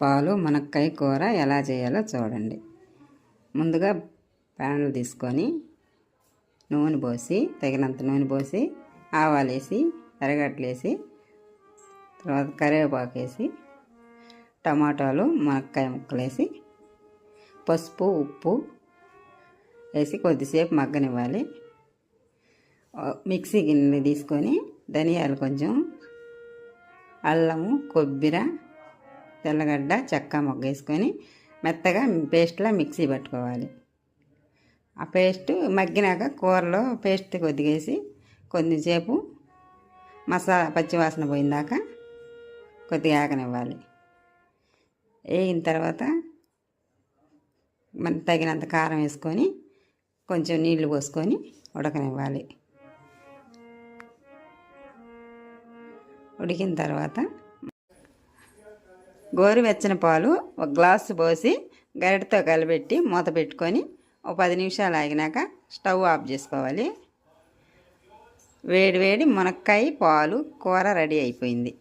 పాలు మునక్కాయ కూర ఎలా చేయాలో చూడండి. ముందుగా ప్యాన్లు తీసుకొని నూనె పోసి తగినంత నూనె పోసి ఆవాలు వేసి ఎర్రగడ్డలు వేసి తర్వాత కరివేపాకు వేసి టమాటాలు మునక్కాయ ముక్కలు వేసి పసుపు ఉప్పు వేసి కొద్దిసేపు మగ్గనివ్వాలి. మిక్సీ గిన్నె తీసుకొని ధనియాలు కొంచెం, అల్లము, కొబ్బరి, తెల్లగడ్డ, చెక్క మొగ్గ వేసుకొని మెత్తగా పేస్ట్లా మిక్సీ పట్టుకోవాలి. ఆ పేస్ట్ మగ్గినాక కూరలో పేస్ట్ కొద్దిగా వేసి కొద్దిసేపు పచ్చివాసన పోయిందాక కొద్దిగా ఆగనివ్వాలి. వేగిన తర్వాత మన తగినంత కారం వేసుకొని కొంచెం నీళ్లు పోసుకొని ఉడకనివ్వాలి. ఉడికిన తర్వాత గోరువెచ్చని పాలు ఒక గ్లాసు పోసి గరిటతో కలిపెట్టి మూత పెట్టుకొని ఒక 10 నిమిషాలు ఆగినాక స్టవ్ ఆఫ్ చేసుకోవాలి. వేడి వేడి మునక్కాయ పాలు కూర రెడీ అయిపోయింది.